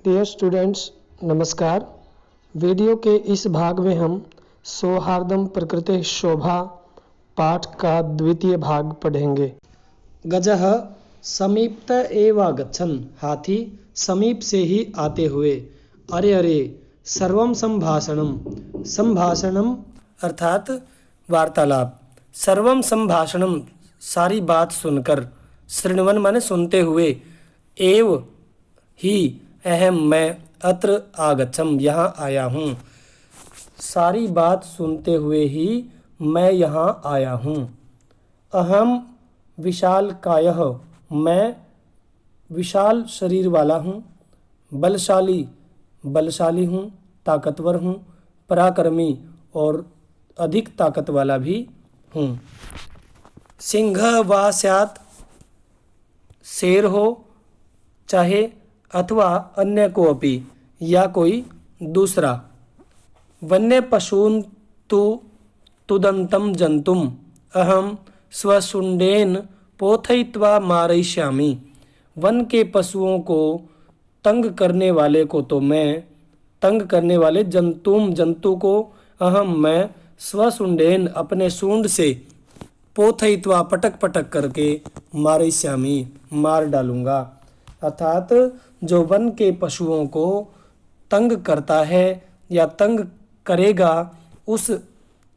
Dear students, नमस्कार। Video के इस भाग में हम सौहार्दम प्रकृति शोभा पाठ का द्वितीय भाग पढ़ेंगे। गजः समीपत एव गच्छन्, हाथी समीप से ही आते हुए। अरे अरे सर्वम संभाषणम, संभाषणम अर्थात वार्तालाप, सर्वम संभाषणम सारी बात सुनकर, शृण्वन माने सुनते हुए, एव ही अहम मैं अत्र आगच्छम यहाँ आया हूँ। सारी बात सुनते हुए ही मैं यहाँ आया हूँ। अहम विशाल कायः, मैं विशाल शरीर वाला हूँ। बलशाली, बलशाली हूँ, ताकतवर हूँ। पराक्रमी और अधिक ताकत वाला भी हूँ। सिंह वा स्यात्, शेर हो चाहे अथवा अन्य को अपि या कोई दूसरा। वन्य पशून् तु तुदन्तं जन्तुम् अहं स्वशुण्डेन पोथयित्वा मारयिष्यामि। वन के पशुओं को तंग करने वाले को तो मैं, तंग करने वाले जंतु को अहम मैं स्वशुण्डेन अपने सूंड से, पोथयित्वा पटक पटक करके, मारयिष्यामि मार डालूंगा। अर्थात जो वन के पशुओं को तंग करता है या तंग करेगा, उस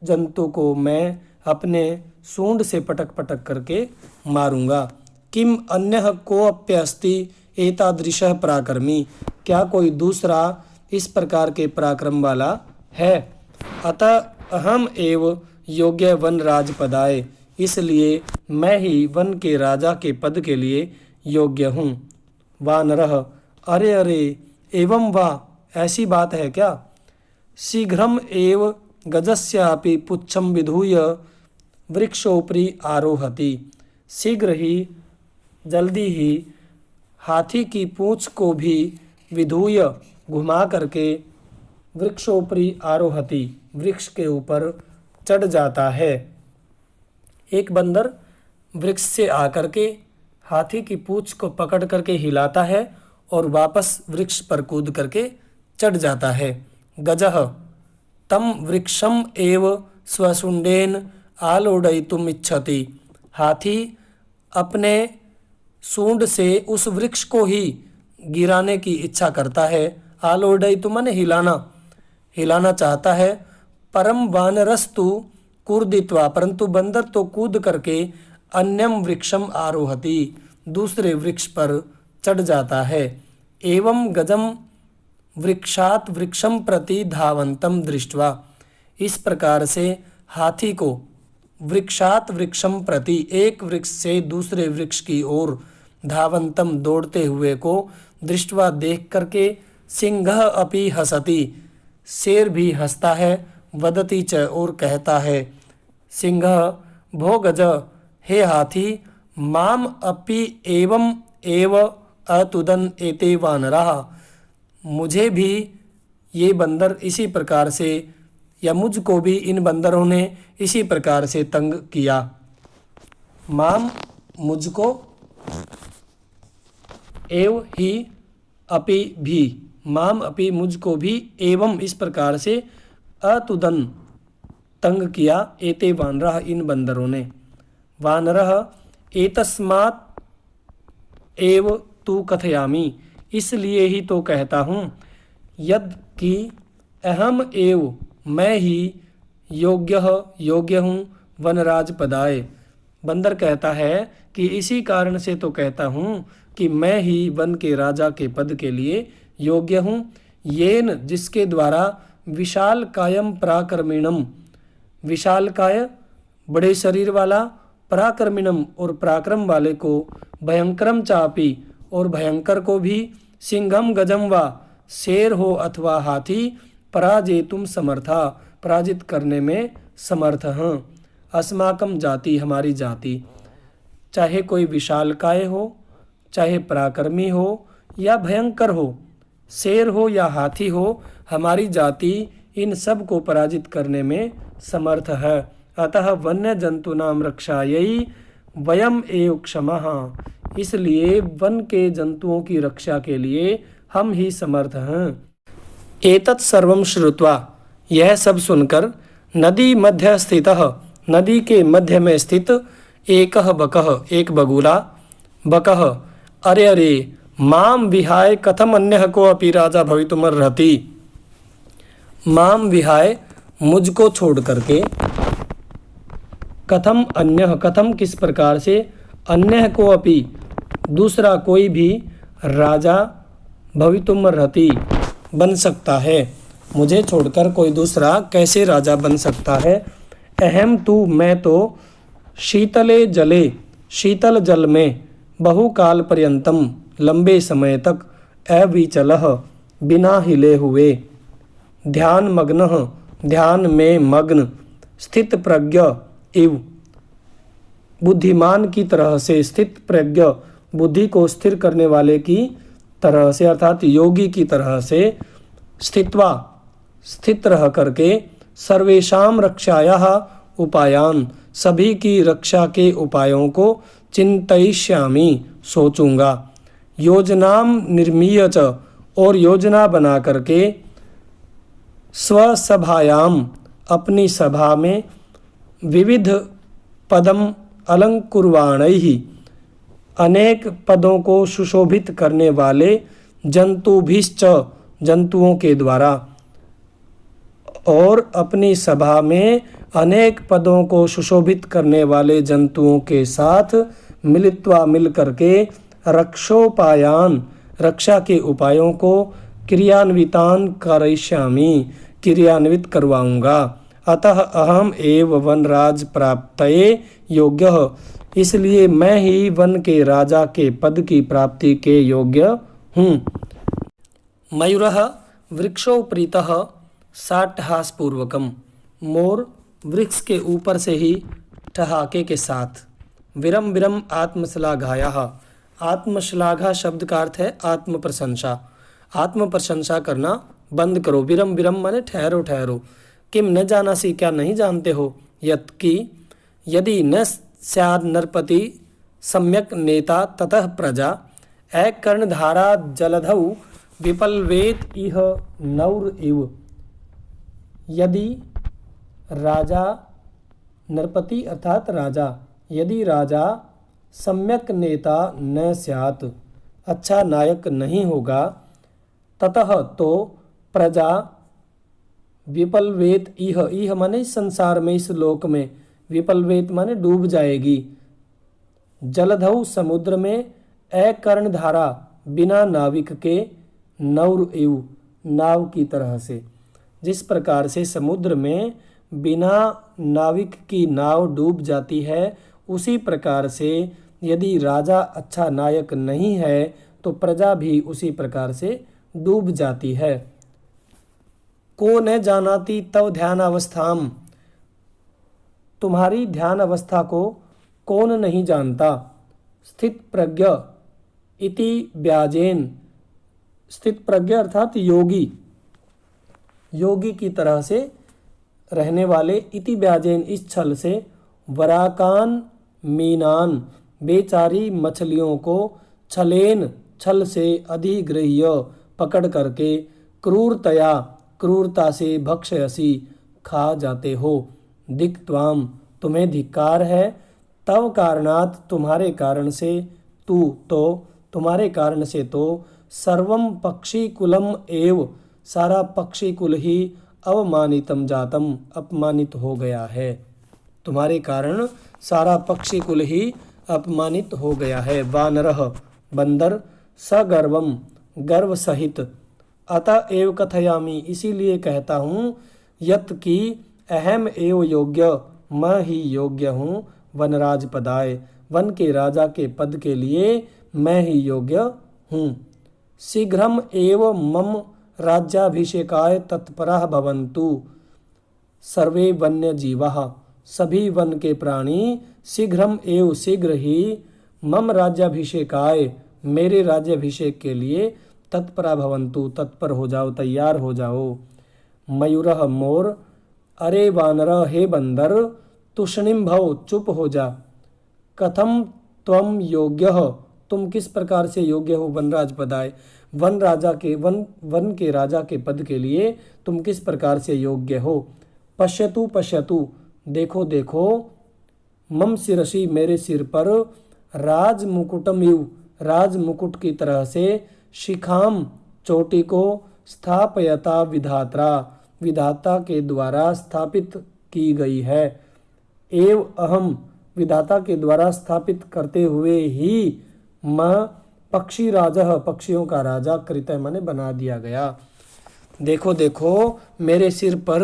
जंतु को मैं अपने सूंड से पटक पटक करके मारूंगा। किम अन्यः कोऽप्यस्ति एतादृशः पराक्रमी, क्या कोई दूसरा इस प्रकार के पराक्रम वाला है। अतः अहम एव योग्य वन राजपदाय, इसलिए मैं ही वन के राजा के पद के लिए योग्य हूँ। वानरः अरे अरे एवं वा, ऐसी बात है क्या। शीघ्रम एव गजस्यापि पुच्छम विधूय वृक्षोपरि आरोहति, शीघ्र ही, जल्दी ही हाथी की पूंछ को भी विधूय घुमा करके, वृक्षोपरि आरोहति वृक्ष के ऊपर चढ़ जाता है। एक बंदर वृक्ष से आकर के हाथी की पूंछ को पकड़ करके हिलाता है और वापस वृक्ष पर कूद करके चढ़ जाता है। गजः तम वृक्षम एव स्वशुण्डेन आलोडयितुम इच्छति, हाथी अपने सूंड से उस वृक्ष को ही गिराने की इच्छा करता है। आलोडयितुम माने हिलाना, हिलाना चाहता है। परम वानरस्तु कूर्दित्वा, परंतु बंदर तो कूद करके अन्यम वृक्षम आरोहति, दूसरे वृक्ष पर चढ़ जाता है। एवं गजम वृक्षात वृक्षम प्रति धावंतम दृष्ट्वा, इस प्रकार से हाथी को वृक्षात वृक्षम प्रति, एक वृक्ष से दूसरे वृक्ष की ओर, धावंतम दौड़ते हुए को, दृष्ट्वा देख करके, सिंहः अपि हसति, शेर भी हंसता है। वदति च और कहता है, सिंहः भो गज, हे हाथी, माम अपि एवं एव अतुदन एते वानराः, मुझे भी ये बंदर इसी प्रकार से, या मुझको भी इन बंदरों ने इसी प्रकार से तंग किया। माम मुझको, एव ही, अपि भी, माम अपि मुझको भी, एवं इस प्रकार से, अतुदन तंग किया, एते वानराः इन बंदरों ने। वानरः एतस्मात् एव तु कथयामि, इसलिए ही तो कहता हूँ। यद कि अहम एव, मैं ही, योग्य हूँ, वनराज पदाय, बंदर कहता है कि इसी कारण से तो कहता हूँ कि मैं ही वन के राजा के पद के लिए योग्य हूँ। येन, जिसके द्वारा, विशाल कायम पराक्रमिणम, विशाल काय बड़े शरीर वाला, पराक्रमिणम और पराक्रम वाले को, भयंकरम चापी और भयंकर को भी, सिंघम गजम वा, शेर हो अथवा हाथी, पराजेतुम समर्था, पराजित करने में समर्थ हैं। अस्माकम जाति, हमारी जाति, चाहे कोई विशालकाय हो, चाहे पराक्रमी हो या भयंकर हो, शेर हो या हाथी हो, हमारी जाति इन सब को पराजित करने में समर्थ है। अतः वन्य जंतूनाम रक्षायै वयम एव क्षमः, इसलिए वन के जंतुओं की रक्षा के लिए हम ही समर्थ हैं। एतत् सर्वं श्रुत्वा, यह सब सुनकर, नदी मध्य स्थितः, नदी के मध्य में स्थित, एकः बकः, एक बगुला, बकः, अरे अरे, माम विहाय कथम अन्यः को अपि राजा भवितुमर्हति। माम विहाय, मुझको छोड़ करके, कथम अन्यः, कथम किस प्रकार से, अन्यः को अपि, दूसरा कोई भी, राजा भवितुमर्हति, बन सकता है। मुझे छोड़कर कोई दूसरा कैसे राजा बन सकता है। अहम तु, मैं तो, शीतले जले, शीतल जल में, बहुकाल पर्यंतम, लंबे समय तक, अविचलः, बिना हिले हुए, ध्यान मग्नः, ध्यान में मग्न, स्थित प्रज्ञ इव, बुद्धिमान की तरह से, स्थित प्रज्ञ, बुद्धि को स्थिर करने वाले की तरह से, अर्थात योगी की तरह से, स्थित्वा, स्थित रह करके, सर्वेषां रक्षायाः उपायान, सभी की रक्षा के उपायों को, चिंतयिष्यामि, सोचूंगा, योजनाम निर्मीय च, और योजना बना करके, स्वसभायाम, अपनी सभा में, विविध पदम अलंकुर्वाणैः, अनेक पदों को सुशोभित करने वाले, जंतुभिश्च, जंतुओं के द्वारा, और अपनी सभा में अनेक पदों को सुशोभित करने वाले जंतुओं के साथ मिलित्वा, मिल करके, रक्षोपायान, रक्षा के उपायों को, क्रियान्वितान करयिष्यामि, क्रियान्वित करवाऊंगा। अतः अहम एव वनराज प्राप्तये योग्यः, इसलिए मैं ही वन के राजा के पद की प्राप्ति के योग्य हूँ। मयूरः वृक्षोपरीतः साट्टहासपूर्वकम, मोर वृक्ष के ऊपर से ही ठहाके के साथ, विरम विरम आत्मश्लाघायाः, आत्मश्लाघा शब्द का अर्थ है आत्म प्रशंसा, आत्म प्रशंसा करना बंद करो। विरम विरम माने ठहरो ठहरो। किम न जानासि, क्या नहीं जानते हो, यत् कि, यदि न स्याद नरपति सम्यक नेता ततः प्रजा, कर्णधारा जलधौ विपल्वेत इह नौर इव। यदि राजा, नरपति अर्थात राजा, यदि राजा सम्यक नेता न स्यात्, अच्छा नायक नहीं होगा, ततः तो, प्रजा, विपल्वेत इह, इह माने संसार में, इस लोक में, विपल्वेत माने डूब जाएगी, जलधौ समुद्र में, कर्णधारा बिना नाविक के, नौर इव नाव की तरह से। जिस प्रकार से समुद्र में बिना नाविक की नाव डूब जाती है, उसी प्रकार से यदि राजा अच्छा नायक नहीं है तो प्रजा भी उसी प्रकार से डूब जाती है। को न जानाति तव ध्यान अवस्थाम, तुम्हारी ध्यान अवस्था को कौन नहीं जानता। स्थित प्रज्ञ इति व्याजेन, स्थित प्रज्ञ अर्थात योगी, योगी की तरह से रहने वाले, इति व्याजेन इस छल से, वराकान मीनान बेचारी मछलियों को, छलेन छल से, अधिगृह्य पकड़ करके, क्रूरतया क्रूरता से, भक्षयसी खा जाते हो। दिक्त्वाम तुम्हें धिक्कार है, तव कारणात तुम्हारे कारण से, तू तो तुम्हारे कारण से तो, सर्वम पक्षी कुलम एव सारा पक्षी कुल ही, अवमानितम जातम अपमानित हो गया है। तुम्हारे कारण सारा पक्षी कुल ही अपमानित हो गया है। वानरः बंदर, सगर्वम गर्व सहित, अतः एव कथयामि इसीलिए कहता हूँ, यत् कि अहम एव योग्य मैं ही योग्य हूँ, वनराज पदाय वन के राजा के पद के लिए मैं ही योग्य हूँ। शीघ्रम एव मम राज्याभिषेकाय तत्परः भवन्तु सर्वे वन्य जीवाः, सभी वन के प्राणी शीघ्रम एव शीघ्र ही, मम राज्याभिषेकाय मेरे राज्याभिषेक के लिए, तत्परा भवन्तु तत्पर हो जाओ, तैयार हो जाओ। मयूरः मोर, अरे वानर हे बंदर, तुष्णिम भव चुप हो जा। कथम त्वम योग्यः तुम किस प्रकार से योग्य हो, वनराज पदाय वन के राजा के पद के लिए तुम किस प्रकार से योग्य हो। पश्यतु पश्यतु, देखो देखो, मम शिरसि, मेरे सिर पर, राज मुकुटम इव, राज मुकुट की तरह से, शिखाम, चोटी को, स्थापयता विधात्रा, विधाता के द्वारा स्थापित की गई है, एव अहम, विधाता के द्वारा स्थापित करते हुए ही, मैं पक्षी राजा, पक्षियों का राजा, कृत माने बना दिया गया। देखो देखो, मेरे सिर पर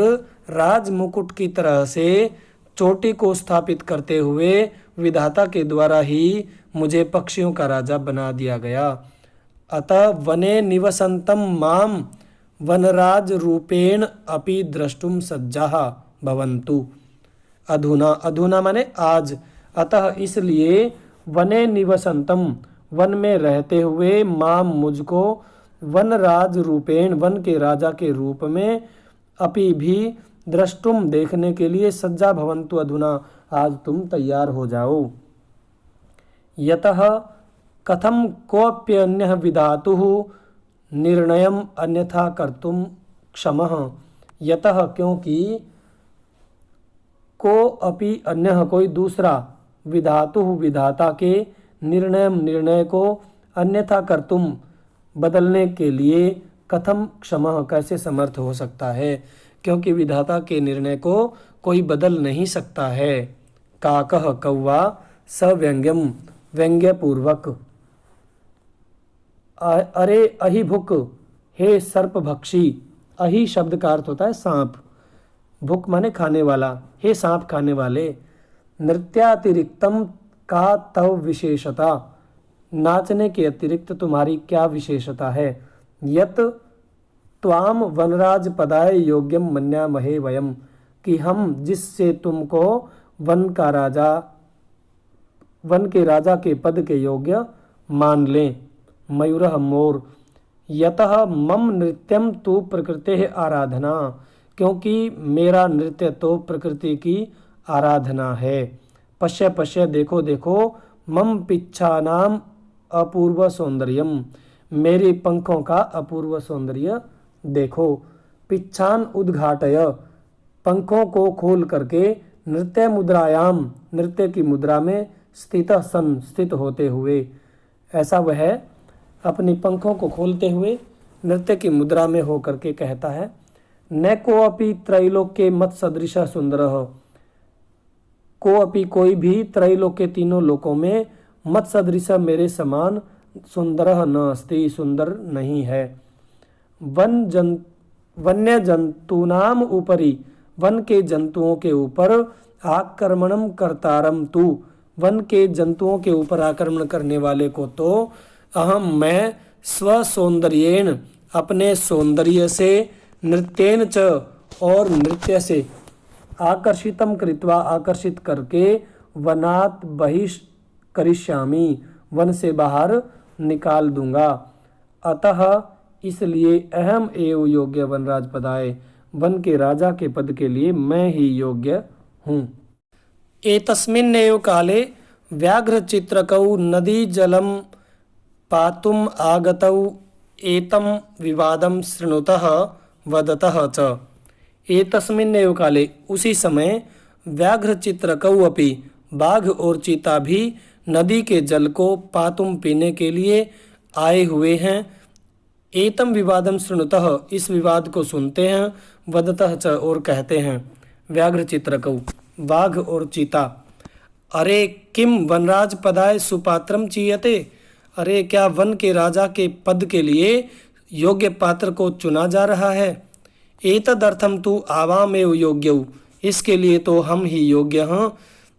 राज मुकुट की तरह से चोटी को स्थापित करते हुए विधाता के द्वारा ही मुझे पक्षियों का राजा बना दिया गया। अतः वने निवसंतम माम वनराज रूपेण अपि द्रष्टुम सज्जाः भवन्तु। अधुना, अधुना माने आज, अतः इसलिए, वने निवसंतम, वन में रहते हुए, माम मुझको, वनराज रूपेण, वन के राजा के रूप में, अपि भी, द्रष्टुम देखने के लिए, सज्जा भवन्तु, अधुना आज तुम तैयार हो जाओ। यतः कथम कोऽप्यन्यः विधातुः निर्णयम अन्यथा कर्तुम क्षमः। यतः, क्योंकि, को अपि अन्यः, कोई दूसरा, विधातुः, विधाता के, निर्णयम, निर्णय को, अन्यथा कर्तुम, बदलने के लिए, कथम क्षमः, कैसे समर्थ हो सकता है, क्योंकि विधाता के निर्णय को कोई बदल नहीं सकता है। काकः, कौवा, सव्यंग्यम, व्यंग्य पूर्वक, अरे अहिभुक, हे सर्पभक्षी, अहि शब्द का अर्थ होता है सांप, भुक माने खाने वाला, हे सांप खाने वाले, नृत्यातिरिक्तम का तव विशेषता, नाचने के अतिरिक्त तुम्हारी क्या विशेषता है। यत त्वाम वनराज पदाय योग्यम मन्यामहे वयम, कि हम जिससे तुमको वन के राजा के पद के योग्य मान लें। मयूरः, मोर। यतः मम नृत्यम तु प्रकृते आराधना, क्योंकि मेरा नृत्य तो प्रकृति की आराधना है। पश्य पश्य, देखो देखो, मम पिच्छानाम अपूर्व सौंदर्यम, मेरे पंखों का अपूर्व सौंदर्य देखो। पिच्छान उद्घाटय, पंखों को खोल करके, नृत्य मुद्रायाम, नृत्य की मुद्रा में, स्थितः सन, स्थित होते हुए, ऐसा वह अपनी पंखों को खोलते हुए नृत्य की मुद्रा में होकर के कहता है। न कोऽपि त्रैलोक्ये मत सदृश सुंदरः, कोऽपि कोई भी, त्रैलोक्य तीनों लोकों में, मत सदृश मेरे समान, सुंदरः न अस्ति, सुंदर नहीं है। वन्य जंतूनाम उपरि, वन के जंतुओं के ऊपर, आक्रमणम कर्तारम तु, वन के जंतुओं के ऊपर आक्रमण करने वाले को तो, अहम मैं, स्वसौंदर्येण, अपने सौंदर्य से, नृत्येन च, और नृत्य से, आकर्षितम कृत्वा, आकर्षित करके, वनात् बहिष्करिष्यामि, वन से बाहर निकाल दूंगा। अतः इसलिए, अहम एव योग्य वनराज पदाय, वन के राजा के पद के लिए मैं ही योग्य हूँ। एतस्मिन्नेव काले व्याघ्रचित्रकौ नदी जलम पातुम आगतौ एतम विवादम शृणुतः वदतः च। एतस्मिन्नेव काले, उसी समय, व्याघ्रचित्रकौ अपि, बाघ और चीता भी, नदी के जल को पातुम पीने के लिए आए हुए हैं। एतम विवादम शृणुतः, इस विवाद को सुनते हैं, वदतः च, और कहते हैं। व्याघ्रचित्रकौ, बाघ और चीता। अरे किम वनराज पदाय सुपात्रम चीयते, अरे क्या वन के राजा के पद के लिए योग्य पात्र को चुना जा रहा है। एतदर्थम तु आवामेव योग्यौ, इसके लिए तो हम ही योग्य हैं।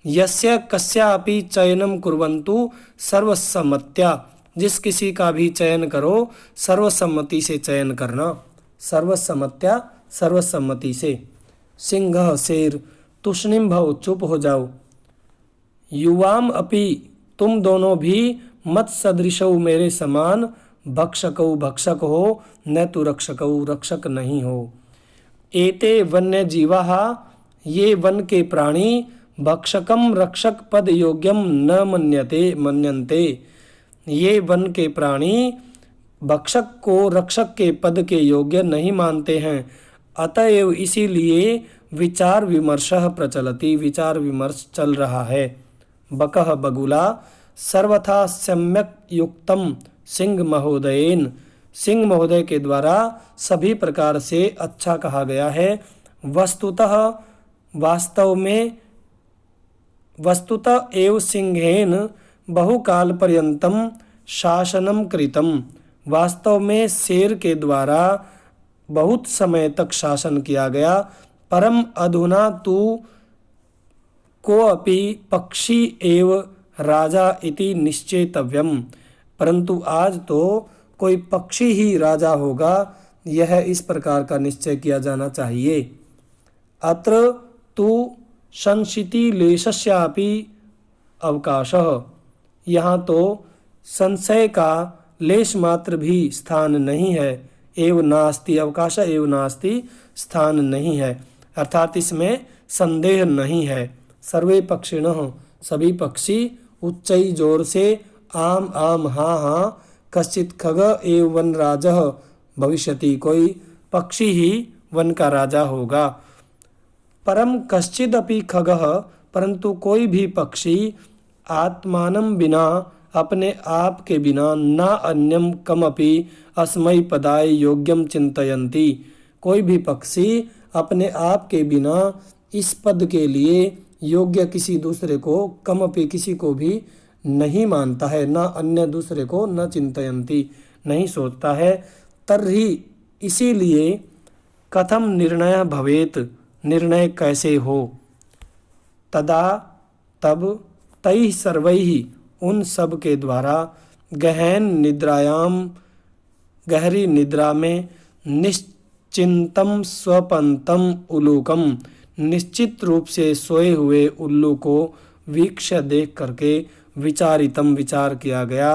यस्य कस्यापि चयनम कुर्वन्तु सर्वसम्मत्या, जिस किसी का भी चयन करो, सर्वसम्मति से चयन करना। सर्वसम्मत्या, सर्वसम्मति से। सिंह, शेर। तुष्णिम भव, चुप हो जाओ। युवाम अपि, तुम दोनों भी, मत सदृशौ, मेरे समान, भक्षकौ, भक्षक हो, न तु रक्षकौ, रक्षक नहीं हो। एते वन्य जीवाः, ये वन के प्राणी, भक्षकम रक्षक पद योग्यम न मन्यन्ते, ये वन के प्राणी भक्षक को रक्षक के पद के योग्य नहीं मानते हैं। अतएव इसीलिए विचार विमर्शः प्रचलति, विचार विमर्श चल रहा है। बकः बगुला सर्वथा सम्यक युक्तम सिंह महोदयेन, सिंह महोदय के द्वारा सभी प्रकार से अच्छा कहा गया है। वस्तुतः वास्तव में वस्तुतः एव सिंहेन बहुकाल पर्यंतम शासनम कृतम, वास्तव में शेर के द्वारा बहुत समय तक शासन किया गया। परम अधुना तु कोऽपि पक्षी एव राजा इति निश्चेतव्यम, परंतु आज तो कोई पक्षी ही राजा होगा, यह इस प्रकार का निश्चय किया जाना चाहिए। अत्र तु संशितिलेशस्यापि अवकाशः, यहाँ तो संशय का लेश मात्र भी स्थान नहीं है। एव नास्ति, अवकाश एव नास्ति, स्थान नहीं है, अर्थात इसमें संदेह नहीं है। सर्वे पक्षिणः, सभी पक्षी उच्चई जोर से आम आम हाँ हाँ, कश्चित् खग एव वन राजः भविष्यति, कोई पक्षी ही वन का राजा होगा। परम कश्चिदपि खगः, परंतु कोई भी पक्षी आत्मानं बिना, अपने आप के बिना, न अन्यम कमपि अस्मै पदाय योग्यम चिंतयन्ति, कोई भी पक्षी अपने आप के बिना इस पद के लिए योग्य किसी दूसरे को, कमपि किसी को भी नहीं मानता है, न अन्य दूसरे को, न चिंतयन्ति, नहीं सोचता है। तर्हि इसीलिए कथम निर्णय भवेत, निर्णय कैसे हो। तदा तब तैः सर्वैः, उन सब के द्वारा गहन निद्रायाम, गहरी निद्रा में, निश्चिंतम स्वपंतम उलूकम, निश्चित रूप से सोए हुए उल्लू को वीक्ष्य देख करके विचारितम, विचार किया गया।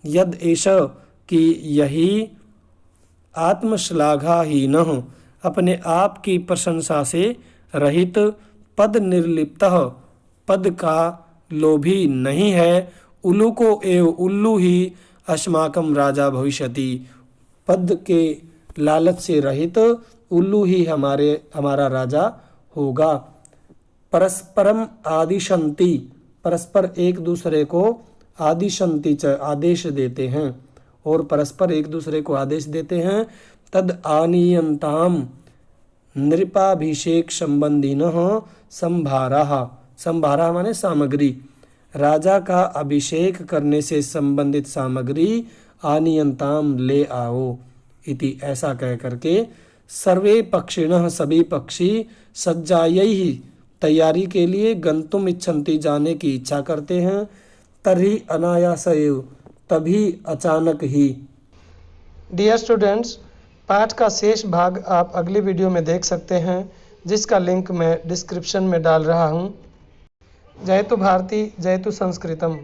यद एष, कि यही आत्मश्लाघाहीनः, अपने आप की प्रशंसा से रहित, पद निर्लिप्तः, पद का लोभी नहीं है, उल्लूको एव, उल्लू ही अस्माकं राजा भविष्यति, पद के लालच से रहित उल्लू ही हमारा राजा होगा। परस्परम आदिशन्ति, परस्पर एक दूसरे को आदिशन्ति च, आदेश देते हैं, और परस्पर एक दूसरे को आदेश देते हैं। तद आनीयन्ताम नृपाभिषेक संबंधिनः संभाराः, संभारा माने सामग्री, राजा का अभिषेक करने से संबंधित सामग्री आनीयन्ताम ले आओ इति, ऐसा कह करके सर्वे पक्षिणः, सभी पक्षी सज्जायै, तैयारी के लिए, गंतुम इच्छन्ति, जाने की इच्छा करते हैं। तर्हि अनायास एव, तभी अचानक ही। डियर स्टूडेंट्स, पाठ का शेष भाग आप अगली वीडियो में देख सकते हैं, जिसका लिंक मैं डिस्क्रिप्शन में डाल रहा हूँ। जयतु भारती, जयतु संस्कृतम।